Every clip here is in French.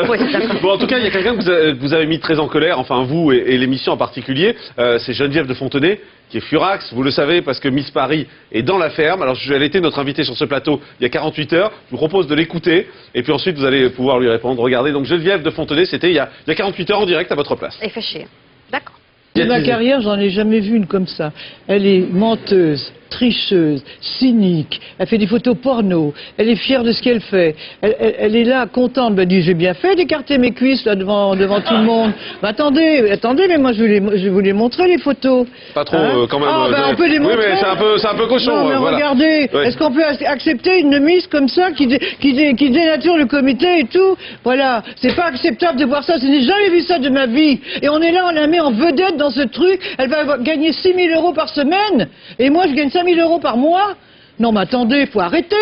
Oui, Bon, en tout cas, il y a quelqu'un que vous avez mis très en colère, enfin vous et l'émission en particulier, c'est Geneviève de Fontenay, qui est furax, vous le savez, parce que Miss Paris est dans la ferme. Alors, elle était notre invitée sur ce plateau il y a 48 heures. Je vous propose de l'écouter, et puis ensuite, vous allez pouvoir lui répondre. Regardez, donc Geneviève de Fontenay, c'était il y a 48 heures en direct à votre place. il fait chier. D'accord. De ma carrière, j'en ai jamais vu une comme ça. Elle est menteuse, tricheuse, cynique, elle fait des photos porno, elle est fière de ce qu'elle fait. Elle est là, contente, elle dit j'ai bien fait d'écarter mes cuisses là devant tout le monde. Mais attendez, mais moi je vais vous les montrer les photos. Pas trop, quand même. On peut les montrer. Oui, mais c'est un peu cochon. Non, mais voilà. regardez, Ouais. est-ce qu'on peut accepter une mise comme ça qui dénature le comité et tout? Voilà, c'est pas acceptable de voir ça, je n'ai jamais vu ça de ma vie. Et on est là, on la met en vedette dans ce truc, elle va gagner 6 000 € par semaine, et moi je gagne 5 000 € par mois. Non mais attendez, faut arrêter.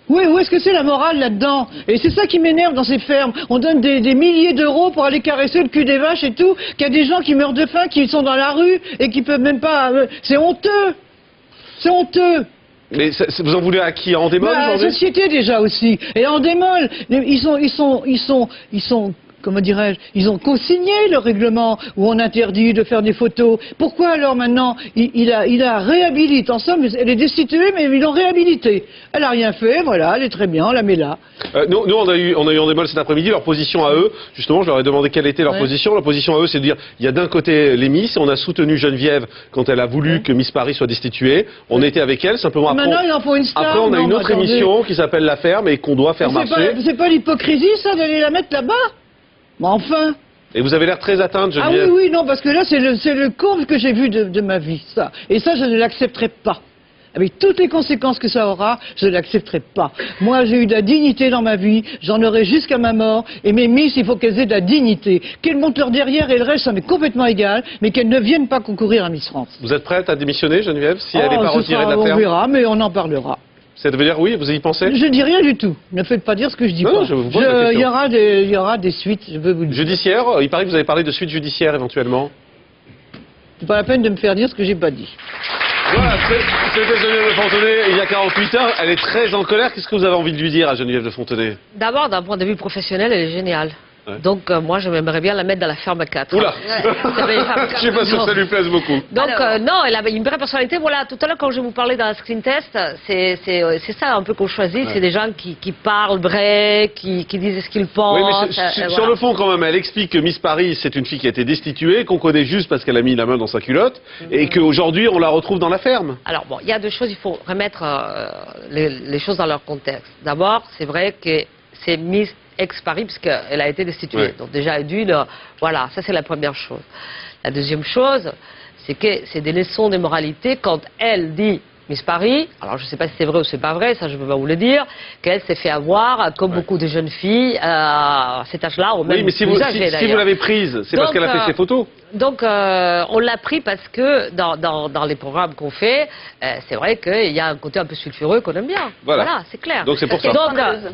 Oui, où est-ce que c'est la morale là-dedans? Et c'est ça qui m'énerve dans ces fermes. On donne des milliers d'euros pour aller caresser le cul des vaches et tout, qu'il y a des gens qui meurent de faim, qui sont dans la rue, et qui peuvent même pas... c'est honteux. C'est honteux. Mais vous en voulez à qui? En démol La aujourd'hui? société déjà aussi. Et en démol, ils sont, comment dirais-je, ils ont co-signé le règlement où on interdit de faire des photos. Pourquoi alors maintenant il a réhabilité? En somme, elle est destituée, mais ils l'ont réhabilitée. Elle a rien fait, voilà, elle est très bien, on la met là. Nous, on a eu en démol cet après-midi leur position à eux. Justement, je leur ai demandé quelle était leur position. Leur position à eux, c'est de dire il y a d'un côté les Miss, on a soutenu Geneviève quand elle a voulu que Miss Paris soit destituée. On était avec elle, simplement après. Maintenant, il en faut une star. Après, on a une autre émission qui s'appelle La Ferme et qu'on doit faire marcher. C'est pas l'hypocrisie, ça, d'aller la mettre là-bas? Mais enfin. Et vous avez l'air très atteinte, Ah Geneviève. oui, non, parce que là, c'est le comble que j'ai vu de ma vie, ça. Et ça, je ne l'accepterai pas. Avec toutes les conséquences que ça aura, je ne l'accepterai pas. Moi, j'ai eu de la dignité dans ma vie, j'en aurai jusqu'à ma mort, et mes Miss, il faut qu'elles aient de la dignité. Qu'elles montent leur derrière et le reste, ça m'est complètement égal, mais qu'elles ne viennent pas concourir à Miss France. Vous êtes prête à démissionner, Geneviève, si elle n'est pas retirée de la ferme? On verra, mais on en parlera. Ça veut dire oui, vous y pensez? Je dis rien du tout. Ne faites pas dire ce que je dis Non, pas. non, je vous pose la question. Il y aura des suites, je veux vous le dire. Judiciaire, il paraît que vous avez parlé de suite judiciaire éventuellement. C'est pas la peine de me faire dire ce que j'ai pas dit. Voilà, c'était Geneviève de Fontenay il y a 48 heures. Elle est très en colère. Qu'est-ce que vous avez envie de lui dire à Geneviève de Fontenay? D'abord, d'un point de vue professionnel, elle est géniale. Ouais. Donc, moi, j'aimerais bien la mettre dans la ferme 4. Oula. Je suis pas sûr que ça lui plaise beaucoup. Donc, non, elle avait une vraie personnalité. Voilà, tout à l'heure, quand je vous parlais d'un screen test, c'est ça un peu qu'on choisit. Ouais. C'est des gens qui parlent vrai, qui disent ce qu'ils pensent. Oui, mais sur le fond, quand même, elle explique que Miss Paris, c'est une fille qui a été destituée, qu'on connaît juste parce qu'elle a mis la main dans sa culotte, et qu'aujourd'hui, on la retrouve dans la ferme. Alors, bon, il y a deux choses. Il faut remettre les choses dans leur contexte. D'abord, c'est vrai que c'est Miss ex-Paris, puisqu'elle a été destituée. Oui. Donc déjà, voilà, ça c'est la première chose. La deuxième chose, c'est que c'est des leçons de moralité quand elle dit, Miss Paris, alors je ne sais pas si c'est vrai ou c'est pas vrai, ça je ne peux pas vous le dire, qu'elle s'est fait avoir, comme beaucoup de jeunes filles, à cet âge-là, ou même oui, mais si vous l'avez prise, c'est parce qu'elle a fait ses photos. Donc, on l'a pris parce que dans les programmes qu'on fait, c'est vrai qu'il y a un côté un peu sulfureux qu'on aime bien. Voilà, c'est clair. Donc c'est pour ça.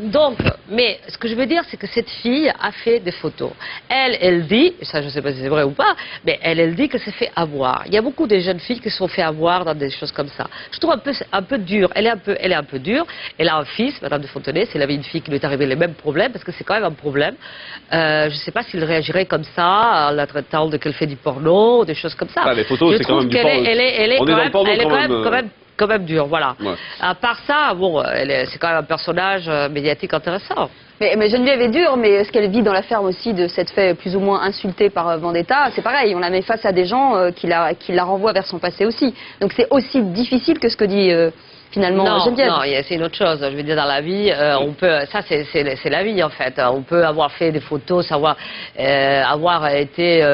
Donc, mais ce que je veux dire, c'est que cette fille a fait des photos. Elle dit, et ça je ne sais pas si c'est vrai ou pas, mais elle dit que c'est fait avoir. Il y a beaucoup de jeunes filles qui se sont fait avoir dans des choses comme ça. Je trouve un peu dure. Elle est un peu dure. Elle a un fils, Madame de Fontenay. S'il avait une fille qui lui est arrivé les mêmes problèmes, parce que c'est quand même un problème. Je ne sais pas s'il réagirait comme ça, en la traitant de qu'elle fait du porno, des choses comme ça. Ah, les photos, c'est quand même du porno. Elle est quand même dure, voilà. Ouais. À part ça, bon, c'est quand même un personnage médiatique intéressant. Mais Geneviève est dure, mais ce qu'elle vit dans la ferme aussi de s'être fait plus ou moins insulter par Vendetta, c'est pareil, on la met face à des gens qui la renvoient vers son passé aussi. Donc c'est aussi difficile que ce que dit finalement Geneviève. Non, c'est une autre chose. Je veux dire, dans la vie, on peut, ça c'est la vie en fait. On peut avoir fait des photos, avoir été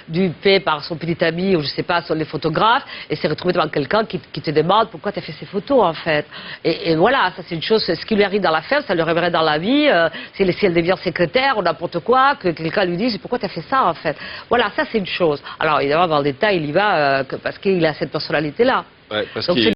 dupé par son petit ami ou je sais pas, sur les photographes, et se retrouver devant quelqu'un qui te demande pourquoi tu as fait ces photos en fait. Et voilà, ça c'est une chose, ce qui lui arrive dans la ferme, ça lui arriverait dans la vie, si elle devient secrétaire ou n'importe quoi, que quelqu'un lui dise pourquoi tu as fait ça en fait. Voilà, ça c'est une chose. Alors évidemment, dans le détail, il y va parce qu'il a cette personnalité-là. Ouais,